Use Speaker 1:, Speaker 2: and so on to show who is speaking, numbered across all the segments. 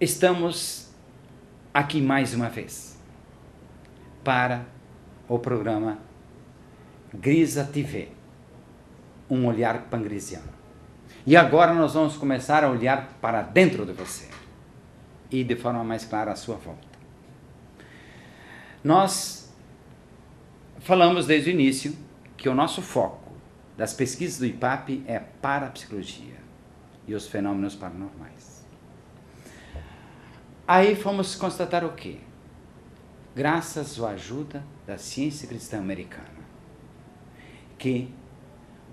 Speaker 1: Estamos aqui mais uma vez para o programa Grisa TV, um olhar pangrisiano. E agora nós vamos começar a olhar para dentro de você e de forma mais clara à sua volta. Nós falamos desde o início que o nosso foco das pesquisas do IPAP é parapsicologia e os fenômenos paranormais. Aí fomos constatar o quê? Graças à ajuda da ciência cristã americana, que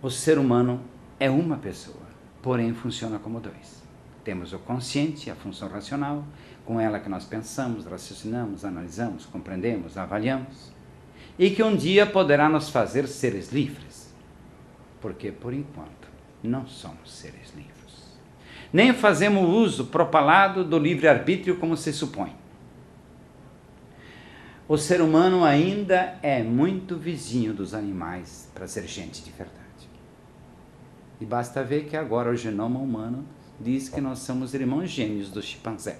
Speaker 1: o ser humano é uma pessoa, porém funciona como dois. Temos o consciente, a função racional, com ela que nós pensamos, raciocinamos, analisamos, compreendemos, avaliamos, e que um dia poderá nos fazer seres livres, porque por enquanto não somos seres livres. Nem fazemos uso propalado do livre-arbítrio como se supõe. O ser humano ainda é muito vizinho dos animais para ser gente de verdade. E basta ver que agora o genoma humano diz que nós somos irmãos gêmeos do chimpanzé.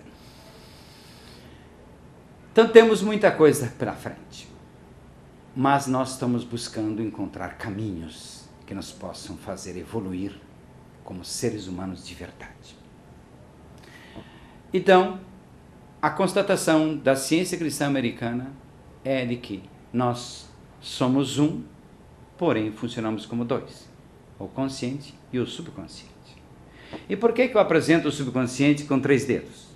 Speaker 1: Então temos muita coisa pela frente. Mas nós estamos buscando encontrar caminhos que nos possam fazer evoluir como seres humanos de verdade. Então, a constatação da ciência cristã americana é de que nós somos um, porém funcionamos como dois, o consciente e o subconsciente. E por que eu apresento o subconsciente com 3 dedos?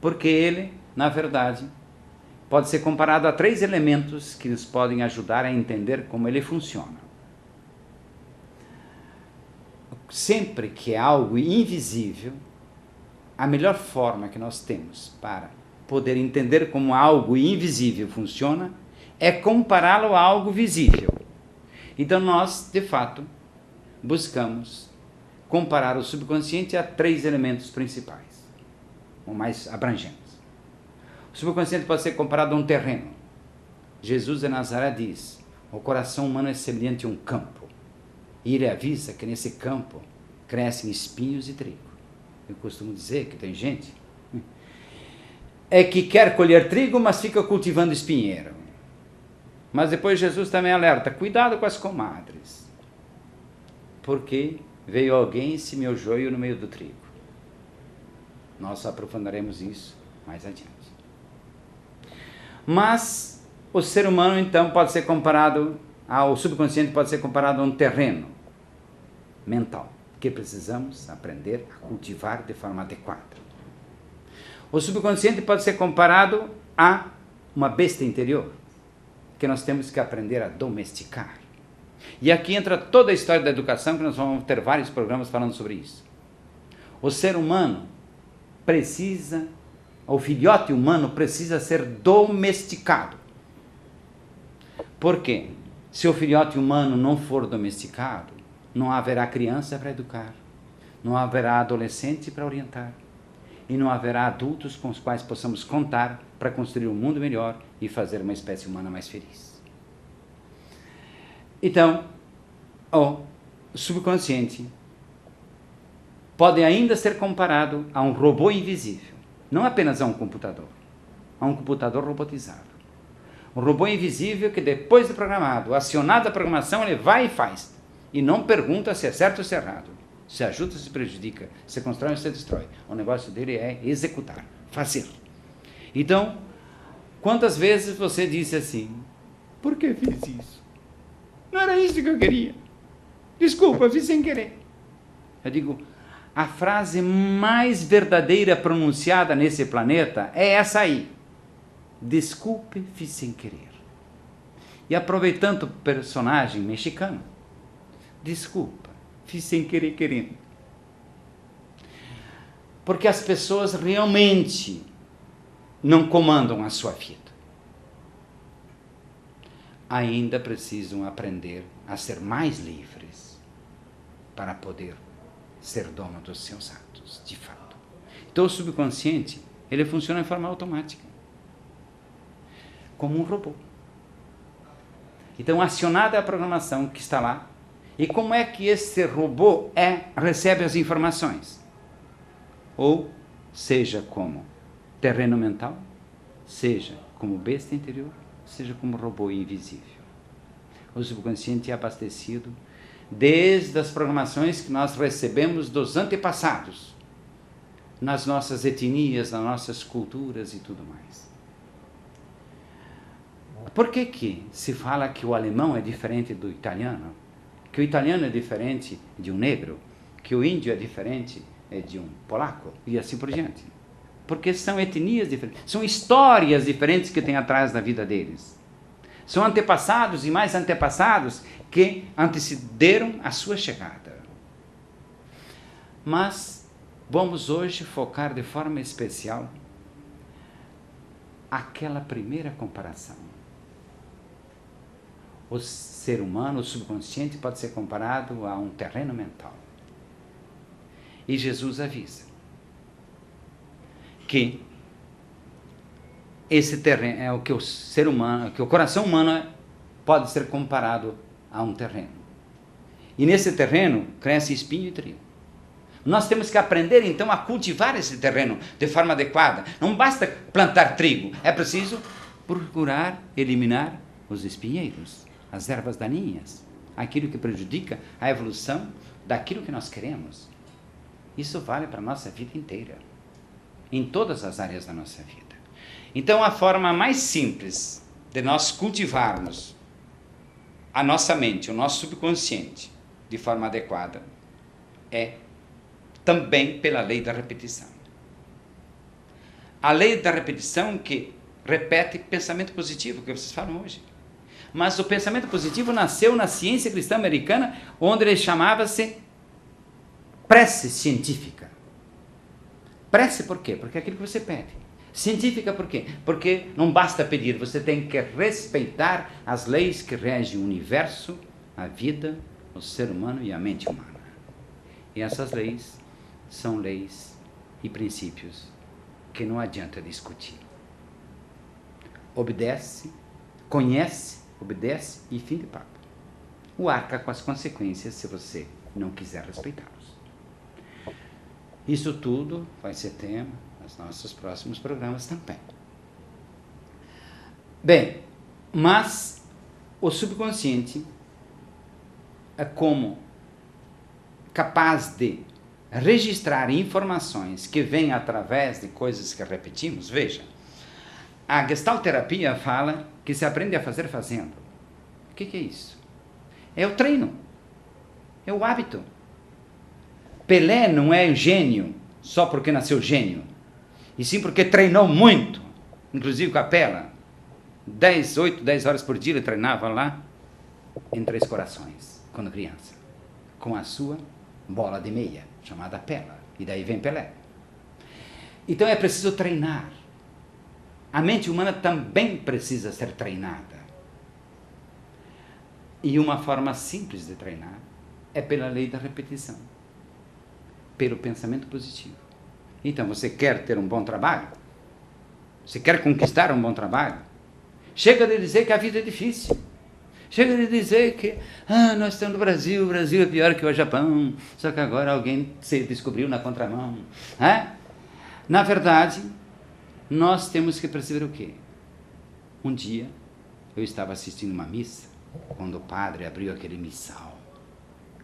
Speaker 1: Porque ele, na verdade, pode ser comparado a 3 elementos que nos podem ajudar a entender como ele funciona. Sempre que é algo invisível, a melhor forma que nós temos para poder entender como algo invisível funciona é compará-lo a algo visível. Então nós, de fato, buscamos comparar o subconsciente a 3 elementos principais, ou mais abrangentes. O subconsciente pode ser comparado a um terreno. Jesus de Nazaré diz: o coração humano é semelhante a um campo. E ele avisa que nesse campo crescem espinhos e trigo. Eu costumo dizer que tem gente que quer colher trigo, mas fica cultivando espinheiro. Mas depois Jesus também alerta: cuidado com as comadres, porque veio alguém e semeou joio no meio do trigo. Nós aprofundaremos isso mais adiante. Mas o ser humano, então, pode ser comparado ao subconsciente, pode ser comparado a um terreno mental, que precisamos aprender a cultivar de forma adequada. O subconsciente pode ser comparado a uma besta interior, que nós temos que aprender a domesticar. E aqui entra toda a história da educação, que nós vamos ter vários programas falando sobre isso. O ser humano precisa, o filhote humano precisa ser domesticado. Por quê? Se o filhote humano não for domesticado, não haverá criança para educar, não haverá adolescente para orientar, e não haverá adultos com os quais possamos contar para construir um mundo melhor e fazer uma espécie humana mais feliz. Então, o subconsciente pode ainda ser comparado a um robô invisível, não apenas a um computador robotizado. Um robô invisível que, depois de programado, acionada a programação, ele vai e faz. E não pergunta se é certo ou se é errado. Se ajuda ou se prejudica. Se constrói ou se destrói. O negócio dele é executar, fazer. Então, quantas vezes você disse assim: por que fiz isso? Não era isso que eu queria. Desculpa, fiz sem querer. Eu digo, a frase mais verdadeira pronunciada nesse planeta é essa aí: desculpe, fiz sem querer. E aproveitando o personagem mexicano, desculpa, fiz sem querer querendo. Porque as pessoas realmente não comandam a sua vida. Ainda precisam aprender a ser mais livres para poder ser dono dos seus atos, de fato. Então o subconsciente, ele funciona de forma automática, como um robô. Então, acionada a programação que está lá, e como é que esse robô recebe as informações? Ou seja como terreno mental, seja como besta interior, seja como robô invisível. O subconsciente é abastecido desde as programações que nós recebemos dos antepassados, nas nossas etnias, nas nossas culturas e tudo mais. Por que se fala que o alemão é diferente do italiano? Que o italiano é diferente de um negro? Que o índio é diferente de um polaco? E assim por diante. Porque são etnias diferentes, são histórias diferentes que tem atrás da vida deles. São antepassados e mais antepassados que antecederam a sua chegada. Mas vamos hoje focar de forma especial aquela primeira comparação. O ser humano, o subconsciente, pode ser comparado a um terreno mental. E Jesus avisa que esse terreno é o que o ser humano, que o coração humano pode ser comparado a um terreno. E nesse terreno cresce espinho e trigo. Nós temos que aprender então a cultivar esse terreno de forma adequada. Não basta plantar trigo, é preciso procurar eliminar os espinheiros, as ervas daninhas, aquilo que prejudica a evolução daquilo que nós queremos. Isso vale para a nossa vida inteira, em todas as áreas da nossa vida. Então, a forma mais simples de nós cultivarmos a nossa mente, o nosso subconsciente, de forma adequada, é também pela lei da repetição. A lei da repetição que repete pensamento positivo, que vocês falam hoje. Mas o pensamento positivo nasceu na ciência cristã americana, onde ele chamava-se prece científica. Prece por quê? Porque é aquilo que você pede. Científica por quê? Porque não basta pedir, você tem que respeitar as leis que regem o universo, a vida, o ser humano e a mente humana. E essas leis são leis e princípios que não adianta discutir. Obedece, conhece, obedece e fim de papo. O arca com as consequências se você não quiser respeitá-los. Isso tudo vai ser tema nos nossos próximos programas também. Bem, mas o subconsciente é como capaz de registrar informações que vêm através de coisas que repetimos. Veja, a gestalterapia fala que se aprende a fazer fazendo. O que é isso? É o treino, é o hábito. Pelé não é gênio só porque nasceu gênio, e sim porque treinou muito, inclusive capela. 8, 10 horas por dia ele treinava lá em Três Corações, quando criança, com a sua bola de meia, chamada pela, e daí vem Pelé. Então é preciso treinar. A mente humana também precisa ser treinada. E uma forma simples de treinar é pela lei da repetição, pelo pensamento positivo. Então, você quer ter um bom trabalho? Você quer conquistar um bom trabalho? Chega de dizer que a vida é difícil. Chega de dizer que nós estamos no Brasil, o Brasil é pior que o Japão, só que agora alguém se descobriu na contramão. Na verdade, nós temos que perceber o quê? Um dia, eu estava assistindo uma missa, quando o padre abriu aquele missal,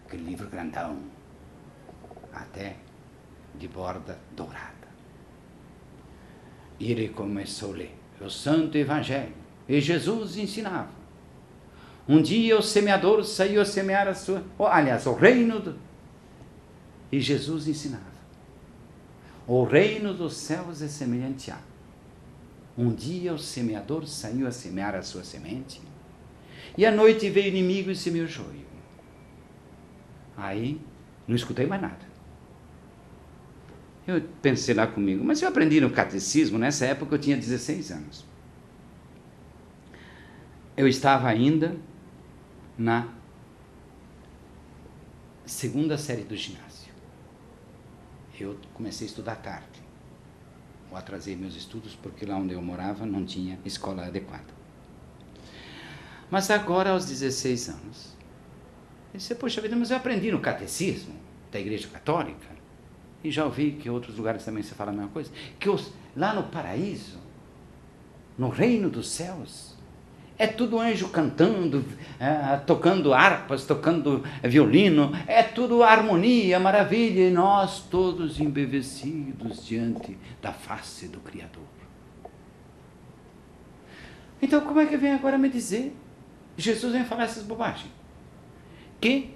Speaker 1: aquele livro grandão, até de borda dourada. E ele começou a ler o Santo Evangelho, e Jesus ensinava. Um dia o semeador saiu a semear o reino e Jesus ensinava. O reino dos céus é semelhante a. Um dia o semeador saiu a semear a sua semente, e à noite veio o inimigo e semeou o joio. Aí, não escutei mais nada. Eu pensei lá comigo, mas eu aprendi no catecismo, nessa época eu tinha 16 anos. Eu estava ainda na segunda série do ginásio. Eu comecei a estudar tarde. Eu atrasei meus estudos porque lá onde eu morava não tinha escola adequada. Mas agora, aos 16 anos, eu disse, poxa vida, mas eu aprendi no catecismo da Igreja Católica. e já ouvi que em outros lugares também se fala a mesma coisa, que lá no paraíso, no reino dos céus, é tudo anjo cantando, tocando harpas, tocando violino, é tudo harmonia, maravilha, e nós todos embevecidos diante da face do Criador. Então como é que vem agora me dizer? Jesus vem falar essas bobagens. Que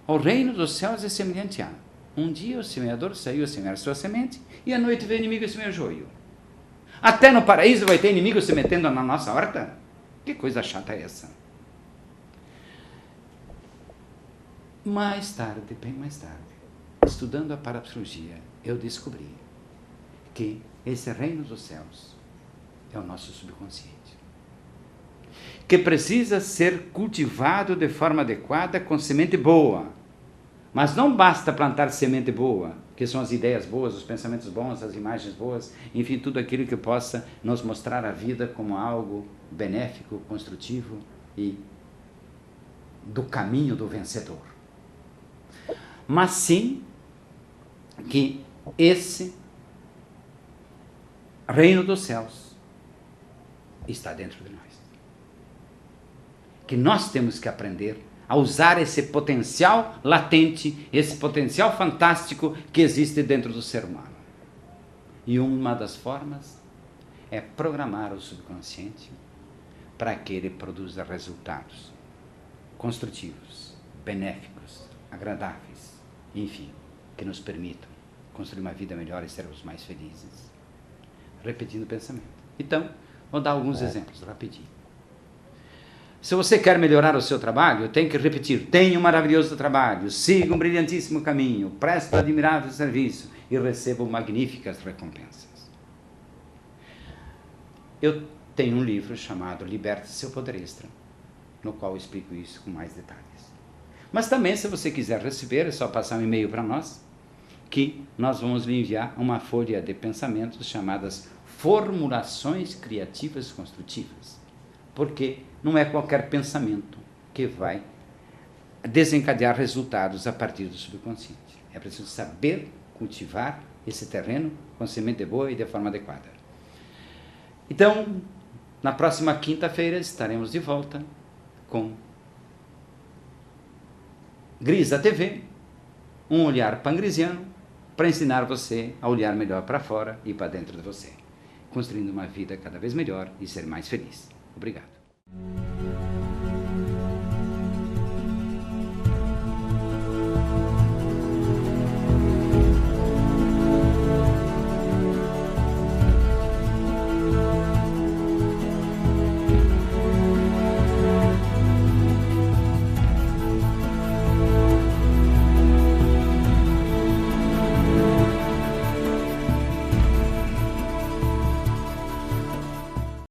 Speaker 1: o reino dos céus é semelhante a: um dia o semeador saiu a semear sua semente, e à noite veio o inimigo e semeou joio. Até no paraíso vai ter inimigo se metendo na nossa horta? Que coisa chata é essa? Mais tarde, bem mais tarde, estudando a parapsicologia, eu descobri que esse reino dos céus é o nosso subconsciente, que precisa ser cultivado de forma adequada com semente boa. Mas não basta plantar semente boa, que são as ideias boas, os pensamentos bons, as imagens boas, enfim, tudo aquilo que possa nos mostrar a vida como algo benéfico, construtivo e do caminho do vencedor. Mas sim que esse reino dos céus está dentro de nós. Que nós temos que aprender a usar esse potencial latente, esse potencial fantástico que existe dentro do ser humano. E uma das formas é programar o subconsciente para que ele produza resultados construtivos, benéficos, agradáveis, enfim, que nos permitam construir uma vida melhor e sermos mais felizes. Repetindo o pensamento. Então, vou dar alguns exemplos rapidinho. Se você quer melhorar o seu trabalho, tem que repetir: tenha um maravilhoso trabalho, siga um brilhantíssimo caminho, preste um admirável serviço e receba magníficas recompensas. Eu tenho um livro chamado Liberte Seu Poder Extra, no qual eu explico isso com mais detalhes. Mas também, se você quiser receber, é só passar um e-mail para nós, que nós vamos lhe enviar uma folha de pensamentos chamadas Formulações Criativas Construtivas. Porque não é qualquer pensamento que vai desencadear resultados a partir do subconsciente. É preciso saber cultivar esse terreno com semente boa e de forma adequada. Então, na próxima quinta-feira estaremos de volta com Grisa TV, um olhar pangrisiano, para ensinar você a olhar melhor para fora e para dentro de você, construindo uma vida cada vez melhor e ser mais feliz. Obrigado.